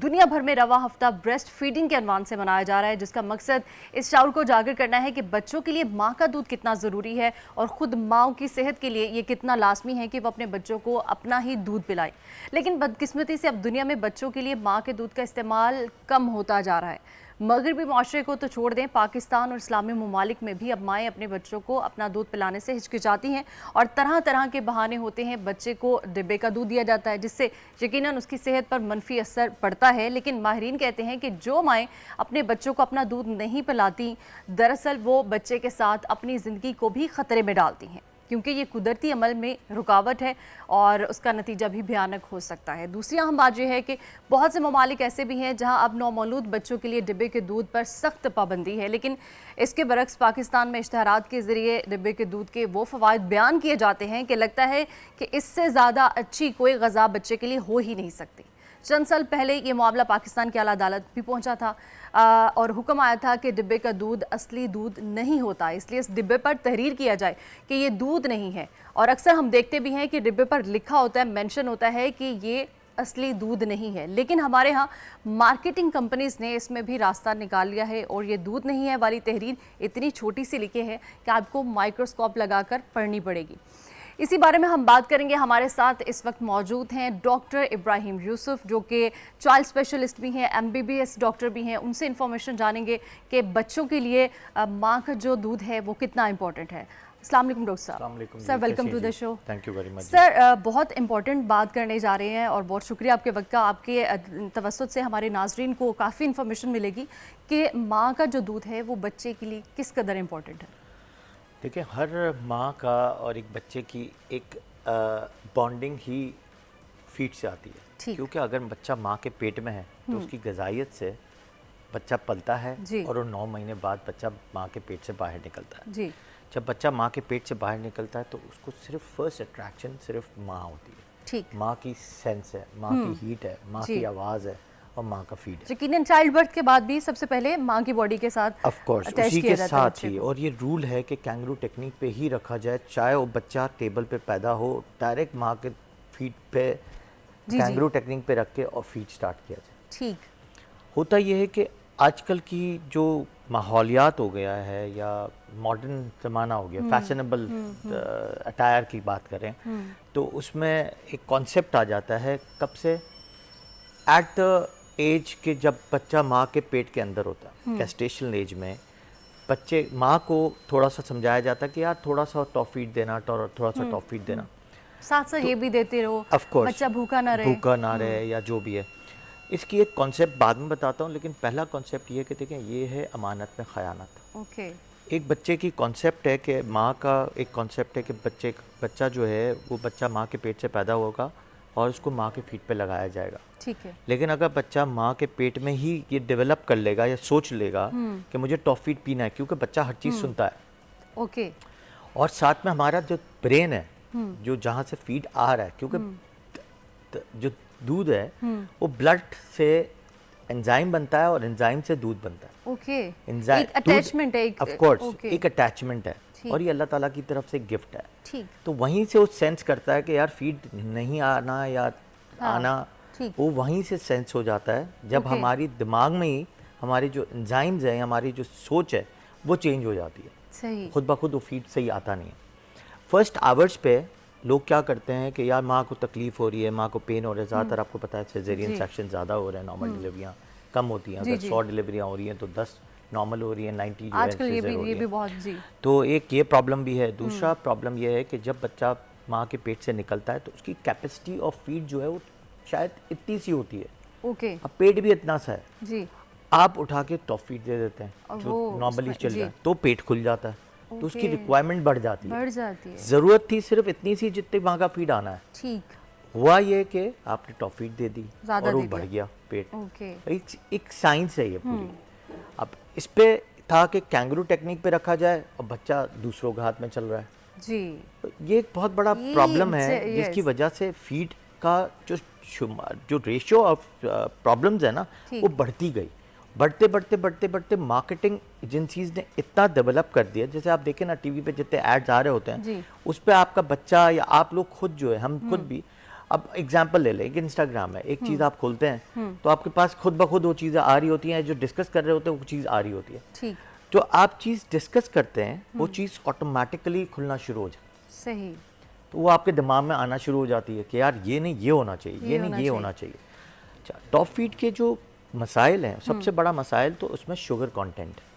दुनिया भर में रवा हफ्ता ब्रेस्ट फीडिंग के अनवान से मनाया जा रहा है, जिसका मकसद इस शऊर को उजागर करना है कि बच्चों के लिए माँ का दूध कितना ज़रूरी है और ख़ुद माँओं की सेहत के लिए ये कितना लाजमी है कि वो अपने बच्चों को अपना ही दूध पिलाएं। लेकिन बदकिस्मती से अब दुनिया में बच्चों के लिए माँ के दूध का इस्तेमाल कम होता जा रहा है। मगरबी माशरे को तो छोड़ दें, पाकिस्तान और इस्लामी ममालिक में भी अब माएँ अपने बच्चों को अपना दूध पिलाने से हिचकिचाती हैं और तरह तरह के बहाने होते हैं। बच्चे को डिब्बे का दूध दिया जाता है, जिससे यकीनन उसकी सेहत पर मनफी असर पड़ता है। लेकिन माहिरीन कहते हैं कि जो माएँ अपने बच्चों को अपना दूध नहीं पिलाती, दरअसल वो बच्चे के साथ अपनी ज़िंदगी को भी ख़तरे में डालती हैं, क्योंकि ये कुदरती अमल में रुकावट है और उसका नतीजा भी भयानक हो सकता है। दूसरी अहम बात यह है कि बहुत से ममालिक ऐसे भी हैं जहां अब नौमौलूद बच्चों के लिए डिब्बे के दूध पर सख्त पाबंदी है, लेकिन इसके बरक्स पाकिस्तान में इश्तहारात के ज़रिए डिब्बे के दूध के वो फ़वाइद बयान किए जाते हैं कि लगता है कि इससे ज़्यादा अच्छी कोई ग़ज़ा बच्चे के लिए हो ही नहीं सकती। चंद साल पहले ये मामला पाकिस्तान की आला अदालत भी पहुंचा था और हुक्म आया था कि डिब्बे का दूध असली दूध नहीं होता, इसलिए इस डिब्बे पर तहरीर किया जाए कि ये दूध नहीं है। और अक्सर हम देखते भी हैं कि डिब्बे पर लिखा होता है, मेंशन होता है कि ये असली दूध नहीं है, लेकिन हमारे यहाँ मार्केटिंग कंपनीज़ ने इसमें भी रास्ता निकाल लिया है और ये दूध नहीं है वाली तहरीर इतनी छोटी सी लिखी है कि आपको माइक्रोस्कोप लगाकर पढ़नी पड़ेगी। इसी बारे में हम बात करेंगे। हमारे साथ इस वक्त मौजूद हैं डॉक्टर इब्राहिम यूसुफ, जो कि चाइल्ड स्पेशलिस्ट भी हैं, MBBS डॉक्टर भी हैं। उनसे इन्फॉर्मेशन जानेंगे कि बच्चों के लिए माँ का जो दूध है वो कितना इंपॉर्टेंट है। अस्सलाम वालेकुम डॉक्टर साहब। Sir welcome to the show. Thank you very much. Sir बहुत इंपॉर्टेंट बात करने जा रहे हैं और बहुत शुक्रिया आपके वक्त का। आपके तवज्जुह से हमारे नाजरीन को काफ़ी इन्फॉर्मेशन मिलेगी कि माँ का जो दूध है वो बच्चे के लिए किस कदर इम्पोर्टेंट है। देखिए, हर माँ का और एक बच्चे की एक बॉन्डिंग ही फीड से आती है, क्योंकि अगर बच्चा माँ के पेट में है तो उसकी ग़िज़ाइयत से बच्चा पलता है और वो 9 महीने बाद बच्चा माँ के पेट से बाहर निकलता है जी। जब बच्चा माँ के पेट से बाहर निकलता है तो उसको सिर्फ फर्स्ट अट्रैक्शन सिर्फ माँ होती है। ठीक, माँ की सेंस है, माँ की हीट है, माँ की आवाज़ है और माँ का फीड है। यकीनन चाइल्ड बर्थ के बाद भी सबसे पहले माँ की बॉडी के साथ ऑफ कोर्स उसी के साथ ही। और ये रूल है कि कैंगरू टेक्निक पे ही रखा जाए, चाहे वो बच्चा टेबल पे पैदा हो, डायरेक्ट माँ के फीड पे कैंगरू टेक्निक पे रख के और फीड स्टार्ट किया जाए। ठीक होता ये है कि आजकल की जो माहौलियात हो गया है या मॉडर्न ज़माना हो गया, फैशनेबल अटायर की बात करें तो उसमें एक कॉन्सेप्ट आ जाता है कब से, एट द एज के जब बच्चा माँ के पेट के अंदर होता है, गेस्टेशनल एज में बच्चे माँ को थोड़ा सा समझाया जाता है कि यार थोड़ा सा टॉप फीड देना, थोड़ा सा टॉप फीड देना, साथ साथ तो, ये भी देते रहो, ऑफ कोर्स बच्चा भूखा ना रहे या जो भी है। इसकी एक कॉन्सेप्ट बाद में बताता हूँ, लेकिन पहला कॉन्सेप्ट ये कि देखें ये है अमानत में ख़यानत। ओके, एक बच्चे की कॉन्सेप्ट है कि माँ का एक कॉन्सेप्ट है कि बच्चा जो है वो बच्चा माँ के पेट से पैदा होगा और उसको माँ के फीट पे लगाया जाएगा। ठीक है, लेकिन अगर बच्चा माँ के पेट में ही ये डेवलप कर लेगा या सोच लेगा कि मुझे टॉप फीड पीना है, क्योंकि बच्चा हर चीज़ सुनता है। ओके, और साथ में हमारा जो ब्रेन है जो जहाँ से फीड आ रहा है, क्योंकि जो दूध है वो ब्लड से एंजाइम बनता है और एंजाइम से दूध बनता है। ओके, एक अटैचमेंट है, ऑफ कोर्स एक अटैचमेंट है और ये अल्लाह ताला की तरफ से गिफ्ट है। ठीक, तो वहीं से वो सेंस करता है कि यार फीड नहीं आना या आना, वो वहीं से सेंस हो जाता है जब हमारी दिमाग में ही हमारी जो एंजाइम्स हैं, हमारी जो सोच है वो चेंज हो जाती है। सही, खुद ब खुद वो फीड सही आता नहीं है। फर्स्ट आवर्स पे लोग क्या करते हैं कि यार माँ को तकलीफ हो रही है, माँ को पेन हो रहा है, ज़्यादातर आपको पता है सिजेरियन सेक्शन ज़्यादा हो रहे हैं, नॉर्मल डिलीवरियाँ कम होती हैं। अगर 100 डिलीवरियाँ हो रही हैं तो 10 नॉर्मल हो रही है, 90 जो आजकल ये भी बहुत जी। तो एक ये प्रॉब्लम भी है। दूसरा प्रॉब्लम ये है कि जब बच्चा माँ के पेट से निकलता है तो उसकी कैपेसिटी ऑफ फीड जो है वो शायद इतनी सी होती है। ओके, अब पेट भी इतना सा है जी, आप उठा के टॉप फीड दे देते हैं जो नॉर्मली चल रहा है तो पेट खुल जाता है, तो उसकी रिक्वायरमेंट बढ़ जाती है। ज़रूरत थी सिर्फ इतनी सी जितने माँ का फीड आना है। ठीक, हुआ ये कि आपने टॉप फीड दे दी और वो बढ़ गया पेट। एक साइंस है ये पूरी। अब इस पे था कि कैंगरू टेक्निक पे रखा जाए और बच्चा दूसरों के हाथ में चल रहा है जी। तो ये एक बहुत बड़ा प्रॉब्लम है जिसकी वजह से फीड का जो रेशियो ऑफ प्रॉब्लम्स है ना वो बढ़ती गई। बढ़ते बढ़ते बढ़ते बढ़ते मार्केटिंग एजेंसीज ने इतना डेवलप कर दिया, जैसे आप देखें ना टीवी पे जितने एड्स आ रहे होते हैं उस पे आपका बच्चा या आप लोग खुद जो है, हम खुद भी अब एग्जाम्पल ले लें, एक इंस्टाग्राम है, एक चीज़ आप खोलते हैं तो आपके पास खुद ब खुद वो चीज़ें आ रही होती हैं, जो डिस्कस कर रहे होते हैं वो चीज़ आ रही होती है। ठीक। जो आप चीज़ डिस्कस करते हैं वो चीज़ ऑटोमेटिकली खुलना शुरू हो जाए। सही। तो वो आपके दिमाग में आना शुरू हो जाती है कि यार ये नहीं ये होना चाहिए, ये नहीं ये होना चाहिए। अच्छा, टॉप फीड के जो मसाइल हैं, सबसे बड़ा मसाइल तो उसमें शुगर कंटेंट है।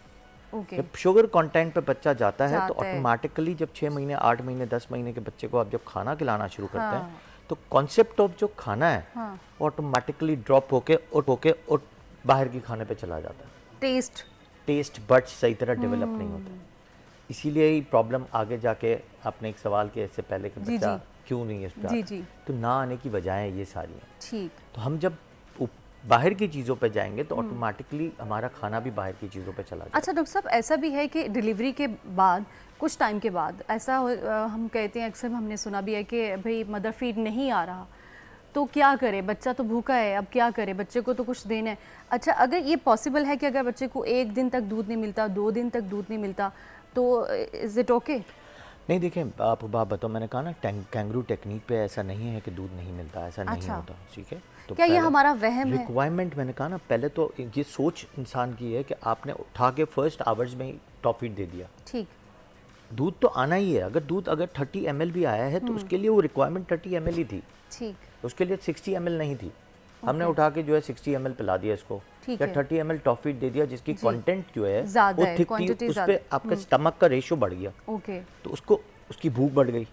जब शुगर कंटेंट पे बच्चा जाता है तो ऑटोमेटिकली जब 6 महीने 8 महीने 10 महीने के बच्चे को आप जब खाना खिलाना शुरू करते हैं तो कॉन्सेप्ट ऑफ जो खाना है ऑटोमेटिकली ड्रॉप होके और बाहर की खाने पे चला जाता है। टेस्ट बड्स सही तरह डेवलप नहीं होता, इसीलिए ही प्रॉब्लम आगे जाके आपने एक सवाल किया इससे पहले कि बच्चा क्यों नहीं है, तो ना आने की वजहें ये सारी हैं। ठीक। तो हम जब बाहर की चीज़ों पे जाएंगे तो ऑटोमेटिकली हमारा खाना भी बाहर की चीज़ों पे चला जाएगा। अच्छा डॉक्टर साहब, ऐसा भी है कि डिलीवरी के बाद कुछ टाइम के बाद ऐसा हम कहते हैं, अक्सर हमने सुना भी है कि भाई मदर फीड नहीं आ रहा, तो क्या करे, बच्चा तो भूखा है, अब क्या करे, बच्चे को तो कुछ देना है। अच्छा, अगर ये पॉसिबल है कि अगर बच्चे को 1 दिन तक दूध नहीं मिलता, 2 दिन तक दूध नहीं मिलता, तो इज़ इट ओके? नहीं, देखिए आप बात बताओ, मैंने कहा ना कैंगरू टेक्निक पे ऐसा नहीं है कि दूध नहीं मिलता, ऐसा नहीं होता। ठीक है, तो क्या ये हमारा वहम है? रिक्वायरमेंट मैंने कहा ना, पहले तो ये सोच इंसान की है कि आपने उठा के फर्स्ट आवर्स में ही टॉप फीड दे दिया। ठीक। दूध तो आना ही है, अगर 30 ml भी आया है तो उसके लिए वो रिक्वायरमेंट 30 ml ही थी। ठीक। उसके लिए 60 ml नहीं थी। हमने उठा के जो है 60 ml पिला दिया इसको, या 30 ml टॉप फीड दे दिया जिसकी कंटेंट जो है वो थिक थी, उस पे आपका स्टमक का रेशियो बढ़ गया। ओके। तो उसकी भूख बढ़ गई,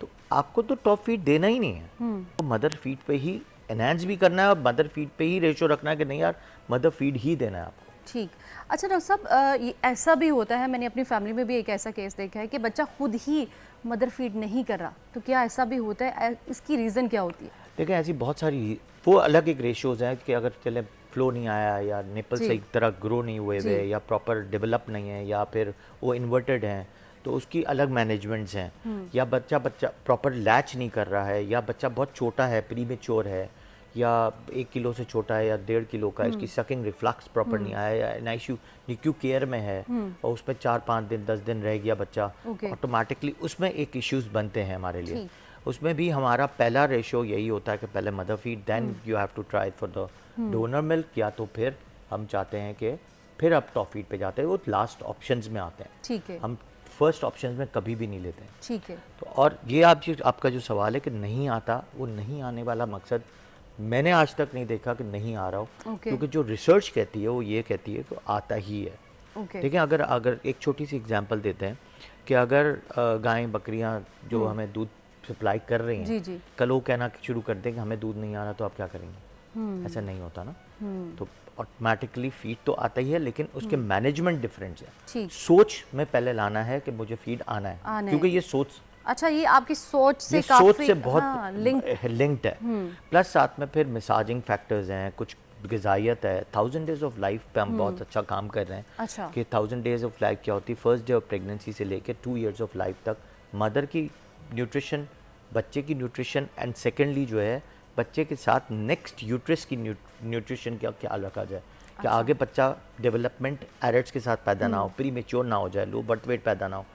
तो आपको तो टॉप फीड देना ही नहीं है, तो मदर फीड पे ही एनहांस भी करना है और मदर फीड पे ही रेशियो रखना है कि नहीं यार मदर फीड ही देना है आपको। ठीक। अच्छा डॉक्टर साहब, ऐसा भी होता है, मैंने अपनी फैमिली में भी एक ऐसा केस देखा है कि बच्चा खुद ही मदर फीड नहीं कर रहा, तो क्या ऐसा भी होता है? इसकी रीज़न क्या होती है? देखिए ऐसी बहुत सारी वो अलग एक रेशियोज़ हैं कि अगर चले फ्लो नहीं आया या निपल सही तरह ग्रो नहीं हुए हुए या प्रॉपर डेवलप नहीं है या फिर वो इन्वर्टेड हैं तो उसकी अलग मैनेजमेंट्स हैं, या बच्चा प्रॉपर लैच नहीं कर रहा है, या बच्चा बहुत छोटा है, प्रीमेच्योर है, या 1 किलो से छोटा है या 1.5 किलो का, इसकी सकिंग रिफ्लक्स प्रॉपर नहीं आया, या NICU केयर में है और उसमें 4-5 दिन 10 दिन रह गया बच्चा, ऑटोमेटिकली उसमें एक इश्यूज बनते हैं हमारे लिए। उसमें भी हमारा पहला रेशियो यही होता है कि पहले mother feed, then you have to try for the donor milk, या तो फिर हम चाहते हैं कि फिर अब टॉप फीड पे जाते हैं, वो लास्ट ऑप्शंस में आते हैं। ठीक है, हम फर्स्ट ऑप्शंस में कभी भी नहीं लेते हैं। ठीक है। तो और ये आपका जो सवाल है कि नहीं आता, वो नहीं आने वाला मकसद मैंने आज तक नहीं देखा कि नहीं आ रहा हो, क्योंकि जो रिसर्च कहती है वो ये कहती है कि आता ही है। देखिए अगर एक छोटी सी एग्जांपल देते हैं कि अगर गायें बकरियां जो हमें दूध सप्लाई कर रही हैं, कल वो कहना शुरू कर दें कि हमें दूध नहीं आ रहा, तो आप क्या करेंगे? ऐसा नहीं होता ना। तो ऑटोमेटिकली फीड तो आता ही है, लेकिन उसके मैनेजमेंट डिफरेंस है। सोच में पहले लाना है कि मुझे फीड आना है, क्योंकि ये सोच, अच्छा ये आपकी सोच से बहुत लिंक्ड है। प्लस साथ में फिर मिसाजिंग फैक्टर्स हैं, कुछ ग़िज़ाइयत है। 1000 डेज ऑफ लाइफ पे हम बहुत अच्छा काम कर रहे हैं। अच्छा। कि 1000 डेज ऑफ लाइफ क्या होती है? फर्स्ट डे ऑफ प्रेगनेंसी से लेकर 2 years ऑफ लाइफ तक मदर की न्यूट्रिशन, बच्चे की न्यूट्रिशन, एंड सेकेंडली जो है बच्चे के साथ नेक्स्ट यूट्रस की न्यूट्रिशन का ख्याल रखा जाए। कि आगे बच्चा डेवलपमेंट एरर्स के साथ पैदा ना हो, प्री मेच्योर ना हो जाए, लो बर्थ वेट पैदा ना हो,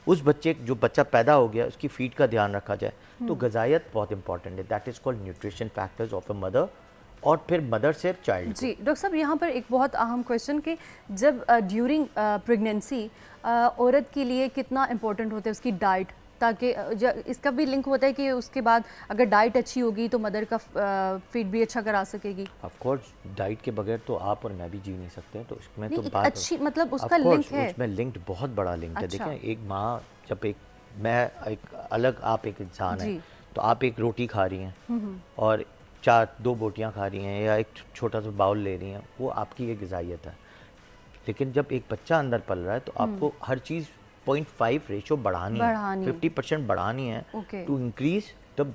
उस जो बच्चा पैदा हो गया उसकी फीड का ध्यान रखा जाए। तो ग़िज़ाइयत बहुत इंपॉर्टेंट है, that is called nutrition factors of a mother, और फिर मदर से चाइल्ड। जी डॉक्टर साहब, यहाँ पर एक बहुत अहम क्वेश्चन कि जब ड्यूरिंग प्रेगनेंसी औरत के लिए कितना इम्पोर्टेंट होता है उसकी डाइट, ताकि इसका भी लिंक होता है कि उसके बाद अगर डाइट अच्छी होगी तो मदर का फीड भी अच्छा करा सकेगी। ऑफ कोर्स डाइट के बगैर तो आप और मैं भी जी नहीं सकते, तो इसमें तो बात अच्छी मतलब उसका लिंक है, उसमें लिंक बहुत बड़ा लिंक है। देखें एक माँ जब मैं एक अलग, आप एक इंसान है, तो आप एक रोटी खा रही हैं और 2 बोटियाँ खा रही हैं या एक छोटा सा बाउल ले रही हैं, वो आपकी एक ग़िज़ाइयत है। लेकिन जब एक बच्चा अंदर पल रहा है तो आपको हर चीज़ 0.5 रेशो बढ़ानी है, 50% बढ़ानी है टू इंक्रीज द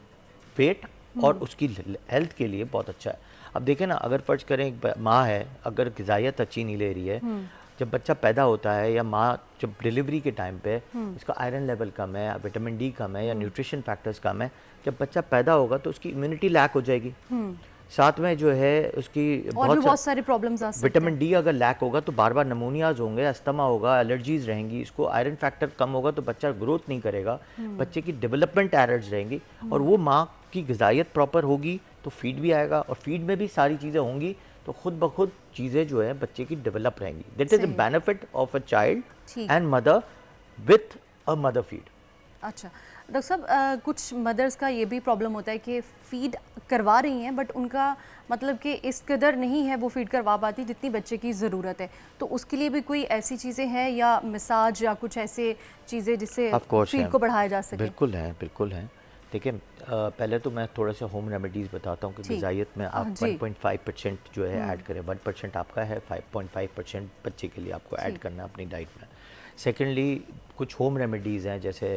वेट, और उसकी हेल्थ के लिए बहुत अच्छा है। अब देखें ना, अगर फर्ज करें एक माँ है, अगर ग़िज़ाइयत अच्छी नहीं ले रही है, जब बच्चा पैदा होता है या माँ जब डिलीवरी के टाइम पे इसका आयरन लेवल कम है, विटामिन डी कम है या न्यूट्रिशन फैक्टर्स कम है, जब बच्चा पैदा होगा तो उसकी इम्यूनिटी लैक हो जाएगी। साथ में जो है उसकी बहुत सारी प्रॉब्लम्स आ सकते हैं। विटामिन डी अगर लैक होगा तो बार बार नमोनियाज होंगे, अस्थमा होगा, एलर्जीज रहेंगी, इसको आयरन फैक्टर कम होगा तो बच्चा ग्रोथ नहीं करेगा, बच्चे की डेवलपमेंट एरर्स रहेंगी, और वो माँ उसकी ग़िज़ाइयत प्रॉपर होगी तो फीड भी आएगा, और फीड में भी सारी चीज़ें होंगी तो खुद ब खुद चीज़ें जो है बच्चे की डेवलप रहेंगी. That is the benefit of a child and mother with a mother feed. अच्छा डॉक्टर साहब, कुछ मदर्स का ये भी प्रॉब्लम होता है कि फ़ीड करवा रही हैं बट उनका मतलब कि इस कदर नहीं है वो फ़ीड करवा पाती जितनी बच्चे की ज़रूरत है, तो उसके लिए भी कोई ऐसी चीज़ें हैं या मसाज या कुछ ऐसे चीज़ें जिससे फ़ीड को बढ़ाया जा सके? बिल्कुल है, बिल्कुल है. देखिए पहले तो मैं थोड़ा सा होम रेमेडीज़ बताता हूँ कि ग़िज़ाइयत में आप 1.5% जो है ऐड करें. 1% आपका है, 5.5% बच्चे के लिए आपको ऐड करना है अपनी डाइट में. सेकेंडली कुछ होम रेमेडीज़ हैं जैसे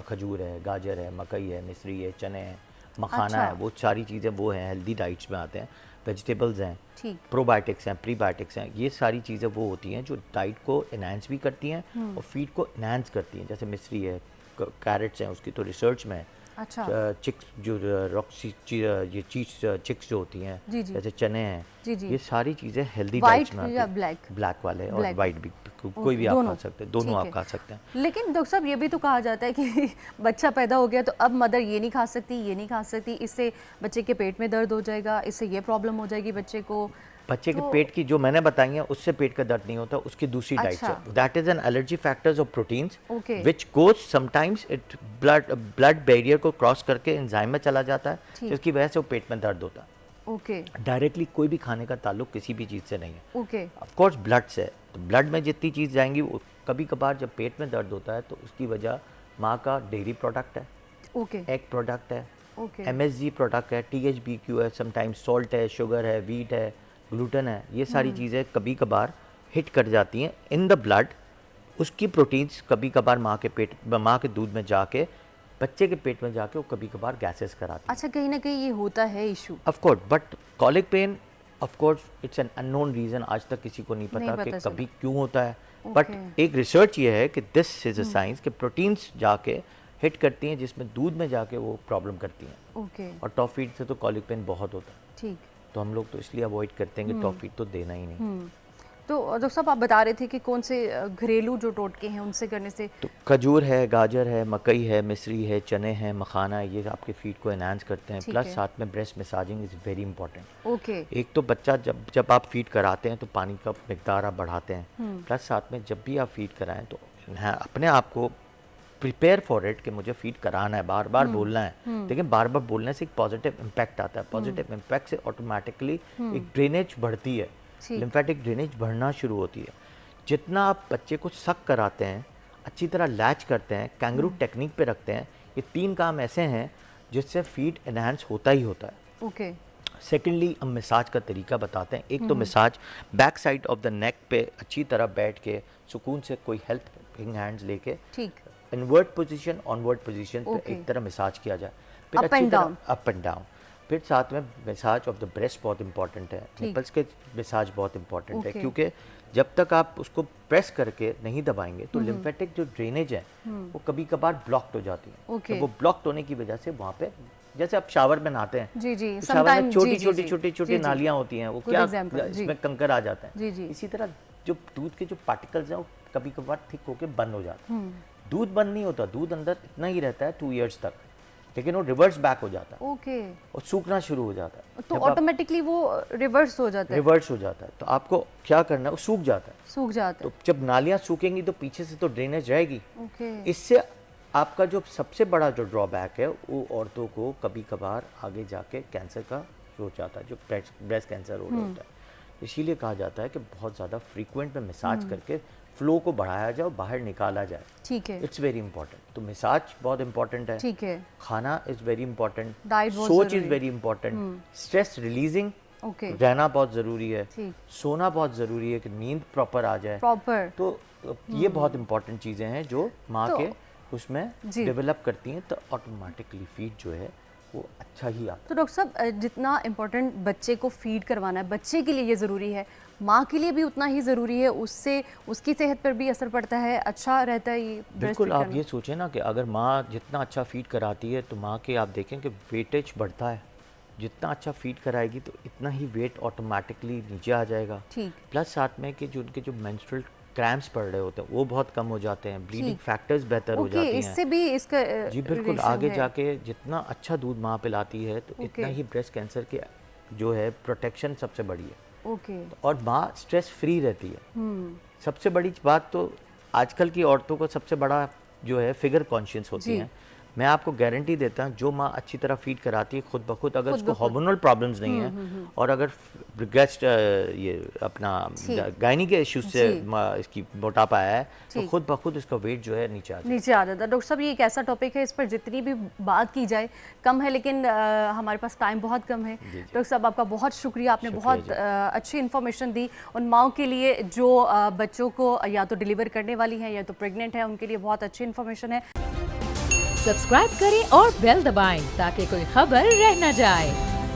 खजूर है, गाजर है, मकई है, मिश्री है, चने हैं, मखाना है, वो सारी चीज़ें वो हैं हेल्दी डाइट्स में आते हैं. वेजिटेबल्स हैं, प्रोबायोटिक्स हैं, प्रीबायोटिक्स हैं, ये सारी चीज़ें वो होती हैं जो डाइट को इन्हांस भी करती हैं और फीड को इन्हांस करती हैं. जैसे मिश्री है, कैरेट्स हैं, उसकी तो रिसर्च में है. अच्छा. चिक्स जो ये चीज चिक्स जो होती हैं जैसे चने हैं, ये सारी चीज़ें हेल्दी डाइट्स में आती हैं. ब्लैक वाले और वाइट भी, कोई भी आप खा सकते हैं, दोनों आप खा सकते हैं. लेकिन डॉक्टर साहब ये भी तो कहा जाता है कि बच्चा पैदा हो गया तो अब मदर ये नहीं खा सकती, ये नहीं खा सकती, इससे बच्चे के पेट में दर्द हो जाएगा, इससे ये प्रॉब्लम हो जाएगी बच्चे को. बच्चे के पेट की जो मैंने बताई है उससे पेट का दर्द नहीं होता, उसकी दूसरी डाइट से. That is an allergy factors of proteins which goes sometimes it blood barrier को क्रॉस करके एंजाइम में चला जाता है, जिसकी वजह से वो पेट में दर्द होता है. डायरेक्टली कोई भी खाने का ताल्लुक किसी भी चीज़ से नहीं है. ऑफ कोर्स ब्लड से, तो ब्लड में जितनी चीज़ जाएंगी, कभी कभार जब पेट में दर्द होता है तो उसकी वजह माँ का डेयरी प्रोडक्ट है, एग प्रोडक्ट है, MSG प्रोडक्ट है, THBQ है, समटाइम्स सॉल्ट है, शुगर है, वीट है, ग्लूटेन है, ये सारी चीज़ें कभी कभार हिट कर जाती हैं इन द ब्लड. उसकी प्रोटीन्स कभी कभार माँ के दूध में जाके बच्चे के पेट में जाके वो कभी कभार गैसेस कराती है. अच्छा, कहीं ना कहीं ये होता है issue. Of course, but colic pain of course it's an unknown reason. आज तक किसी को नहीं पता कि कभी क्यों होता है. बट एक रिसर्च ये है कि दिस इज अ साइंस कि प्रोटीन्स जाके हिट करती हैं जिसमें दूध में जाके वो प्रॉब्लम करती हैं. और टॉप फीड से तो कॉलिक पेन बहुत होता है. ठीक. तो हम लोग तो इसलिए अवॉइड करते हैं कि टॉप फीड तो देना ही नहीं. तो डॉक्टर साहब आप बता रहे थे कि कौन से घरेलू जो टोटके हैं उनसे करने से, तो खजूर है, गाजर है, मकई है, मिश्री है, चने हैं, मखाना है, ये आपके फीड को एनहांस करते हैं. प्लस साथ में breast massaging is very important. एक तो बच्चा जब आप फीड कराते हैं तो पानी का मिकदार आप बढ़ाते हैं. प्लस साथ में जब भी आप फीड कराएं तो अपने आप को प्रिपेयर फॉर इट कि मुझे फीड कराना है, बार बार बोलना है. लेकिन बार बार बोलने से एक पॉजिटिव इम्पैक्ट आता है. पॉजिटिव इम्पैक्ट से ऑटोमेटिकली एक ड्रेनेज बढ़ती है, लिम्फेटिक ड्रेनेज बढ़ना शुरू होती है. जितना आप बच्चे को सक कराते हैं, अच्छी तरह लैच करते हैं, कैंगरू टेक्निक पे रखते हैं, ये 3 काम ऐसे हैं जिससे फीड एनहांस होता ही होता है. सेकेंडली हम मसाज का तरीका बताते हैं. एक तो massage back side of the neck पे अच्छी तरह बैठ के सुकून से कोई हेल्पिंग हैंड्स लेके इनवर्ट पोजीशन, ऑनवर्ट पोजीशन पे एक तरह मसाज किया जाए. फिर अप एंड डाउन. फिर साथ में मसाज ऑफ द ब्रेस्ट बहुत इंपॉर्टेंट है. निपल्स के मसाज बहुत इंपॉर्टेंट है, क्योंकि जब तक आप उसको प्रेस करके नहीं दबाएंगे तो लिम्फेटिक जो ड्रेनेज है वो कभी कभार ब्लॉक्ड हो जाती है. तो वो ब्लॉक्ड होने की वजह से वहाँ पे, जैसे आप शावर में नहाते हैं, शावर में छोटी नालियाँ होती हैं, वो क्या इसमें कंकर आ जाता है. इसी तरह जो दूध के जो पार्टिकल्स हैं वो कभी कभार थिक होके बंद हो जाते हैं. दूध बंद नहीं होता, दूध अंदर इतना ही रहता है 2 इयर्स तक, लेकिन वो रिवर्स बैक हो जाता है. और सूखना शुरू हो जाता है. तो ऑटोमेटिकली वो रिवर्स हो जाता है. तो आपको क्या करना है, वो सूख जाता है. तो जब नालियाँ सूखेंगी तो पीछे से तो ड्रेनेज रहेगी. इससे आपका जो सबसे बड़ा जो ड्रॉबैक है वो औरतों को कभी कभार आगे जाके कैंसर का सोच आता है, जो ब्रेस्ट कैंसर हो रहा होता है. इसीलिए कहा जाता है कि बहुत ज़्यादा फ्रीक्वेंट में मसाज करके फ्लो को बढ़ाया जाए, बाहर निकाला जाए. ठीक है. It's very important. तो मसाज बहुत इंपॉर्टेंट है. ठीक है. खाना इज वेरी इंपॉर्टेंट. डाइट सोच is very important. Stress releasing रहना बहुत ज़रूरी है. सोना बहुत ज़रूरी है कि नींद प्रॉपर आ जाए. तो ये बहुत इंपॉर्टेंट चीज़ें हैं जो माँ के उसमें डेवलप करती हैं, तो ऑटोमेटिकली फीड जो है वो अच्छा ही आता है. तो डॉक्टर साहब, जितना इम्पोर्टेंट बच्चे को फीड करवाना है, बच्चे के लिए ये ज़रूरी है, माँ के लिए भी उतना ही ज़रूरी है. उससे उसकी सेहत पर भी असर पड़ता है, अच्छा रहता है ये. बिल्कुल. आप ये सोचें ना कि अगर माँ जितना अच्छा फीड कराती है तो माँ के आप देखें कि वेटेज बढ़ता है. जितना अच्छा फीड कराएगी तो इतना ही वेट ऑटोमेटिकली नीचे आ जाएगा. प्लस साथ में कि जो उनके जो मेंस्ट्रुअल क्रैम्प्स पड़ रहे होते हैं वो बहुत कम हो जाते हैं, ब्लीडिंग फैक्टर्स बेहतर हो जाती हैं। इससे भी इसका जी बिल्कुल, आगे जाके जितना अच्छा दूध माँ पिलाती है तो इतना ही ब्रेस्ट कैंसर के जो है प्रोटेक्शन सबसे बड़ी है। और माँ स्ट्रेस फ्री रहती है। सबसे बड़ी बात तो आजकल की औरतों को सबसे बड़ा जो है फिगर कॉन्शियस होती है। मैं आपको गारंटी देता हूँ जो माँ अच्छी तरह फीड कराती है खुद ब खुद, अगर उसको हार्मोनल प्रॉब्लम्स नहीं है और अगर ब्रेस्ट ये अपना गायनी के इश्यूज से इसकी मोटापा है तो खुद ब खुद इसका वेट जो है नीचे आ जाता है। डॉक्टर साहब ये एक ऐसा टॉपिक है, इस पर जितनी भी बात की जाए कम है, लेकिन हमारे पास टाइम बहुत कम है। डॉक्टर साहब आपका बहुत शुक्रिया, आपने बहुत अच्छी इन्फॉर्मेशन दी उन माओ के लिए जो बच्चों को या तो डिलीवर करने वाली हैं या तो प्रेग्नेंट है, उनके लिए बहुत अच्छी इन्फॉर्मेशन है। सब्सक्राइब करें और बेल दबाएं ताकि कोई खबर रह न जाए।